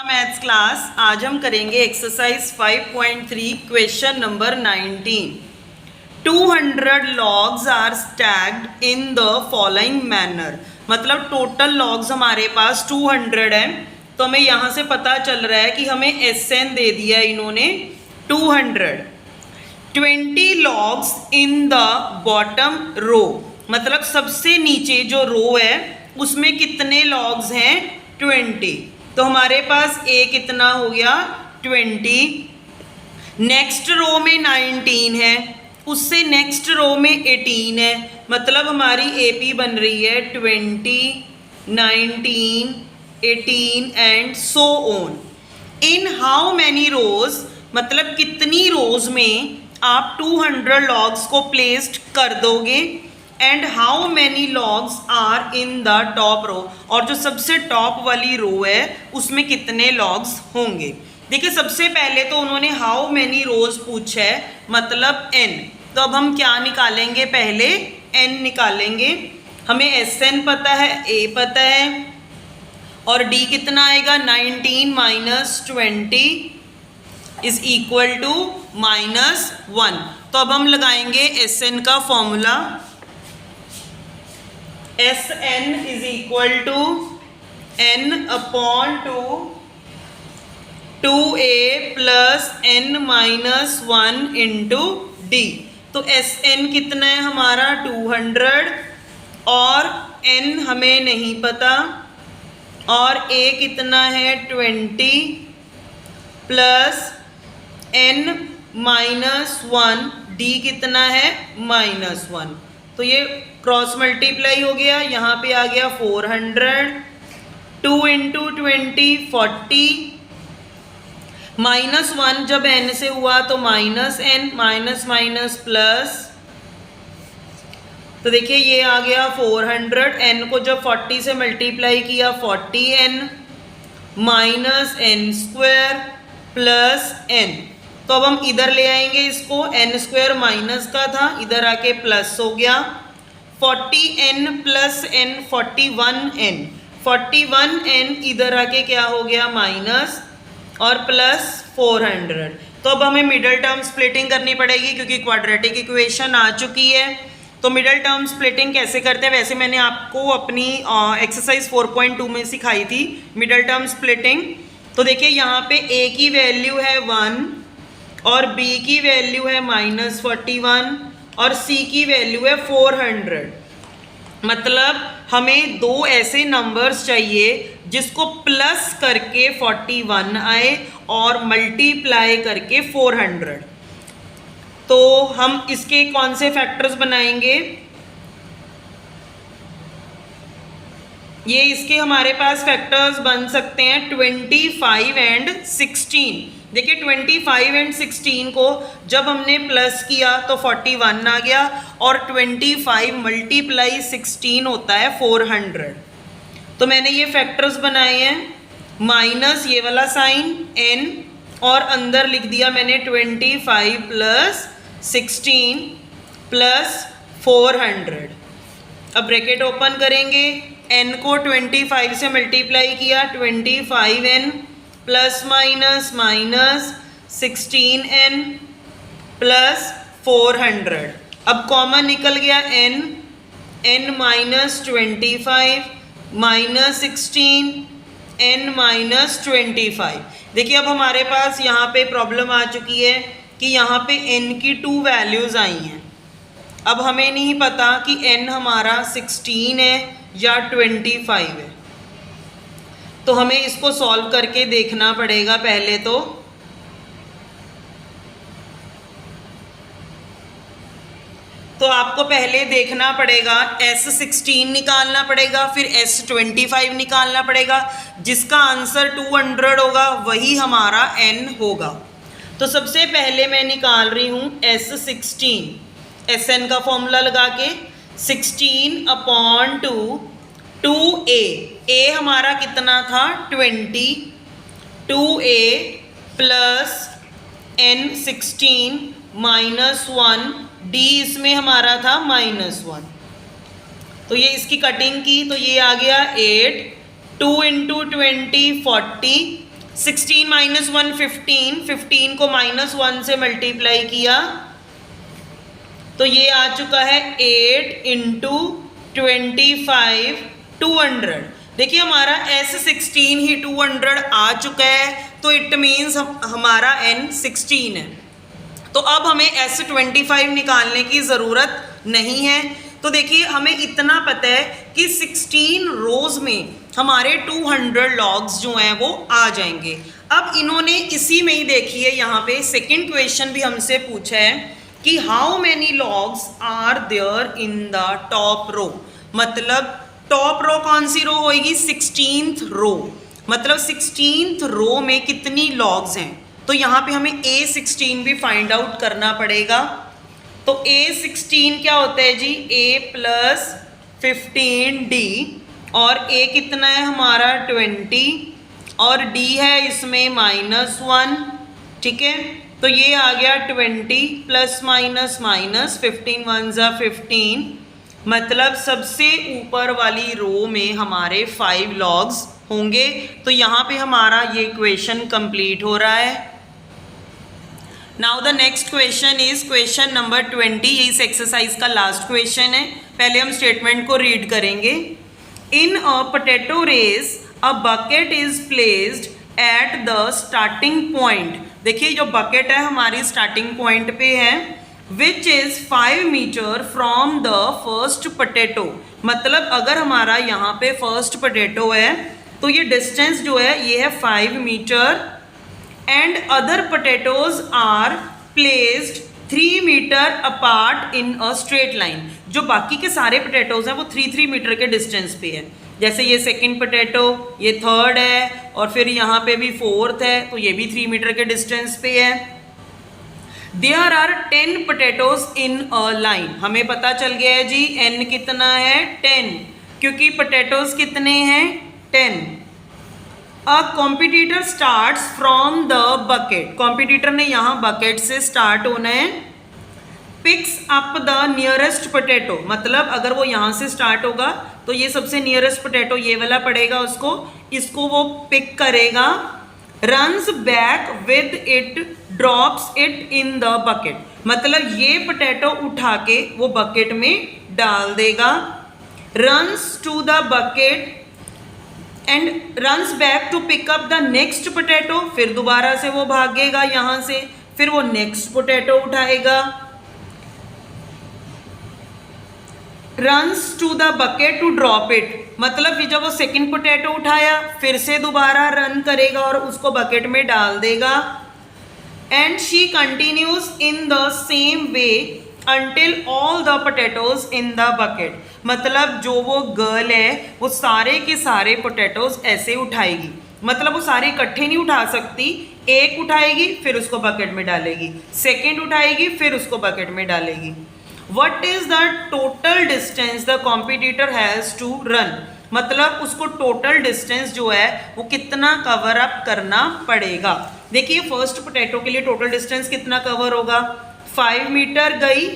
Maths class. आज हम करेंगे exercise 5.3 question number 19। 200 logs are stacked in the following manner. मतलब टोटल लॉग्स हमारे पास 200 है, तो हमें यहाँ से पता चल रहा है कि हमें SN दे दिया है इन्होंने 200। 20 logs in the bottom row, मतलब सबसे नीचे जो रो है उसमें कितने लॉग्स हैं 20। तो हमारे पास A कितना हो गया 20। नेक्स्ट रो में 19 है, उससे नेक्स्ट रो में 18 है, मतलब हमारी AP बन रही है 20, 19, 18 and so on. In how many रोज, मतलब कितनी रोज में आप 200 लॉग्स को प्लेस्ड कर दोगे, and how many logs are in the top row, और जो सबसे टॉप वाली रो है उसमें कितने लॉग्स होंगे। देखिए सबसे पहले तो उन्होंने हाउ मैनी रोज पूछा है, मतलब n। तो अब हम क्या निकालेंगे, पहले n निकालेंगे। हमें SN पता है, A पता है, और D कितना आएगा 19 माइनस 20 इज इक्वल टू -1। तो अब हम लगाएंगे SN का formula. SN is equal to n upon 2a plus n minus 1 into D। तो SN कितना है हमारा 200, और n हमें नहीं पता, और A कितना है 20 प्लस n माइनस 1, D कितना है -1। तो ये क्रॉस मल्टीप्लाई हो गया, यहाँ पे आ गया 400, 2 इंटू 20 40, -1 जब n से हुआ तो -n, माइनस माइनस प्लस, तो देखिए ये आ गया 400, n को जब 40 से मल्टीप्लाई किया 40n minus n square plus n। तो अब हम इधर ले आएंगे इसको, n स्क्वायर माइनस का था, इधर आके प्लस हो गया 40n plus n 41n, 41n इधर आके क्या हो गया माइनस, और प्लस 400। तो अब हमें मिडल टर्म स्प्लिटिंग करनी पड़ेगी क्योंकि क्वाड्रेटिक इक्वेशन आ चुकी है। तो मिडल टर्म स्प्लिटिंग कैसे करते हैं, वैसे मैंने आपको अपनी एक्सरसाइज 4.2 में सिखाई थी मिडल टर्म स्प्लिटिंग। तो देखिए यहाँ पे A की वैल्यू है 1 और B की वैल्यू है -41 और C की वैल्यू है 400। मतलब हमें दो ऐसे नंबर्स चाहिए जिसको प्लस करके 41 आए और मल्टीप्लाई करके 400। तो हम इसके कौन से फैक्टर्स बनाएंगे, ये इसके हमारे पास फैक्टर्स बन सकते हैं 25 एंड 16। देखिए 25 एंड 16 को जब हमने प्लस किया तो 41 आ गया, और 25 मल्टीप्लाई 16 होता है 400। तो मैंने ये फैक्टर्स बनाए हैं, माइनस ये वाला साइन n, और अंदर लिख दिया मैंने 25 प्लस 16 प्लस 400। अब ब्रैकेट ओपन करेंगे, n को 25 से मल्टीप्लाई किया 25n plus minus minus 16n plus 400। अब कॉमन निकल गया n minus 25 minus 16 n minus 25। देखिए अब हमारे पास यहाँ पे प्रॉब्लम आ चुकी है कि यहाँ पे n की 2 वैल्यूज़ आई हैं। अब हमें नहीं पता कि n हमारा 16 है या 25 है, तो हमें इसको सॉल्व करके देखना पड़ेगा पहले। तो आपको पहले देखना पड़ेगा, S16 निकालना पड़ेगा, फिर S25 निकालना पड़ेगा, जिसका आंसर 200 होगा वही हमारा n होगा। तो सबसे पहले मैं निकाल रही हूँ S16, SN का फॉर्मूला लगा के 16 अपॉन 2a। A हमारा कितना था 20, 2a plus n 16 minus 1, D इसमें हमारा था -1। तो ये इसकी कटिंग की तो ये आ गया 8, 2 इंटू 20 40, 16 माइनस 1 15, 15 को -1 से मल्टीप्लाई किया तो ये आ चुका है 8 इंटू 25 200। देखिए हमारा S16 ही 200 आ चुका है, तो इट मीन्स हमारा N 16 है। तो अब हमें S25 निकालने की ज़रूरत नहीं है। तो देखिए हमें इतना पता है कि 16 रोज़ में हमारे 200 लॉग्स जो हैं वो आ जाएंगे। अब इन्होंने इसी में ही देखिए यहाँ पे सेकंड क्वेश्चन भी हमसे पूछा है कि how many logs are there in the top row. मतलब टॉप रो कौन सी रो होगी? 16th रो। मतलब 16th रो में कितनी लॉग्स हैं? तो यहाँ पे हमें A16 भी फाइंड आउट करना पड़ेगा। तो A16 क्या होता है जी? A प्लस 15D, और A कितना है हमारा 20, और D है इसमें -1, ठीक है। तो ये आ गया 20 प्लस माइनस माइनस 15 1 ज़ा 15, मतलब सबसे ऊपर वाली रो में हमारे 5 लॉग्स होंगे। तो यहाँ पे हमारा ये क्वेश्चन कंप्लीट हो रहा है। Now the next question is question number 20। ये इस एक्सरसाइज का लास्ट क्वेश्चन है। पहले हम स्टेटमेंट को रीड करेंगे। In a potato race a bucket is placed at the starting point. देखिए जो बकेट है हमारी स्टार्टिंग पॉइंट पे है, which is 5 metre from the first potato. मतलब अगर हमारा यहाँ पे फर्स्ट पोटैटो है तो ये डिस्टेंस जो है ये है 5 metre, and other potatoes are placed 3 metre apart in a straight line. जो बाकी के सारे पोटैटोज हैं वो 3 मीटर के डिस्टेंस पे है। जैसे ये सेकंड पोटैटो, ये थर्ड है, और फिर यहाँ पे भी फोर्थ है, तो ये भी 3 मीटर के डिस्टेंस पे है। There are 10 potatoes in a line. हमें पता चल गया है जी n कितना है 10, क्योंकि पोटैटोज कितने हैं 10। अ competitor starts from the bucket. Competitor ने यहाँ बकेट से स्टार्ट होना है। Picks up the nearest potato, मतलब अगर वो यहाँ से स्टार्ट होगा तो ये सबसे नियरेस्ट पोटैटो ये वाला पड़ेगा उसको, इसको वो पिक करेगा। Runs back with it, drops it in the bucket. मतलब ये पोटैटो उठा के वो बकेट में डाल देगा। Runs to the bucket and runs back to pick up the next potato. फिर दोबारा से वो भागेगा यहाँ से, फिर वो नेक्स्ट पोटैटो उठाएगा। Runs to the bucket to drop it, मतलब जब वो सेकंड पोटैटो उठाया फिर से दोबारा रन करेगा और उसको बकेट में डाल देगा। And she continues in the same way until all the potatoes in the bucket। मतलब जो वो गर्ल है वो सारे के सारे पोटैटोज ऐसे उठाएगी। मतलब वो सारे इकट्ठे नहीं उठा सकती, एक उठाएगी फिर उसको बकेट में डालेगी, सेकेंड उठाएगी फिर उसको बकेट में डालेगी। What is the total distance the competitor has to run? मतलब उसको टोटल डिस्टेंस जो है वो कितना कवर अप करना पड़ेगा। देखिए फर्स्ट पोटैटो के लिए टोटल डिस्टेंस कितना कवर होगा? 5 मीटर गई,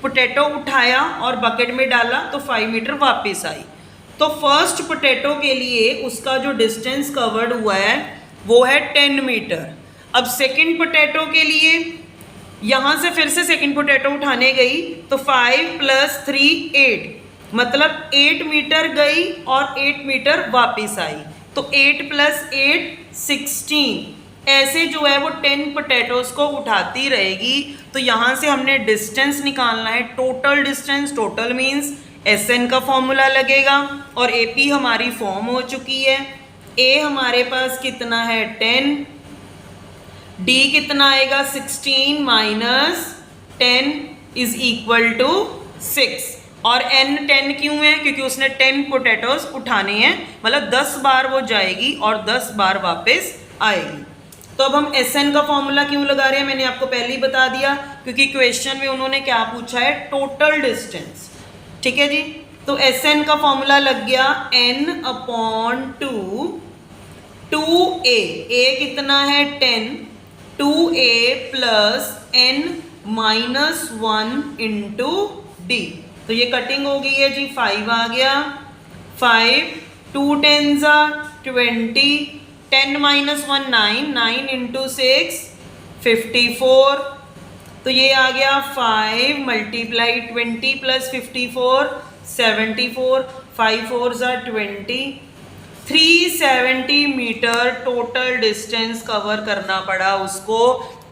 पोटैटो उठाया और बकेट में डाला तो 5 मीटर वापस आई। तो फर्स्ट पोटैटो के लिए उसका जो डिस्टेंस कवर्ड हुआ है वो है 10 मीटर। अब सेकंड पोटैटो के लिए यहाँ से फिर से सेकंड पोटैटो उठाने गई तो 5 + 3 8, मतलब 8 मीटर गई और 8 मीटर वापस आई। तो 8 + 8 16, ऐसे जो है वो 10 पोटैटोज को उठाती रहेगी। तो यहाँ से हमने डिस्टेंस निकालना है, total distance. Total means SN का फॉर्मूला लगेगा और AP हमारी फॉर्म हो चुकी है। A हमारे पास कितना है 10, D कितना आएगा 16 - 10 = 6, और N 10 क्यों है? क्योंकि उसने 10 पोटैटोज उठाने हैं, मतलब 10 बार वो जाएगी और 10 बार वापस आएगी। तो अब हम SN का फॉर्मूला क्यों लगा रहे हैं मैंने आपको पहले ही बता दिया, क्योंकि क्वेश्चन में उन्होंने क्या पूछा है? Total distance. ठीक है जी, तो SN का फॉर्मूला लग गया N/2 2A। A कितना है 10, 2A + N - 1 × D। तो ये कटिंग हो गई है जी, 5 आ गया, 5 2 10 = 20, 10 माइनस 1 9, 9 इंटू 6 54, तो ये आ गया 5 multiply 20 plus 54 74, 5 4 20, 370 metre total distance cover करना पड़ा उसको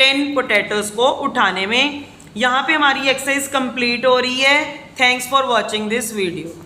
10 पोटैटोज को उठाने में। यहाँ पे हमारी एक्सरसाइज कंप्लीट हो रही है। Thanks for watching this video.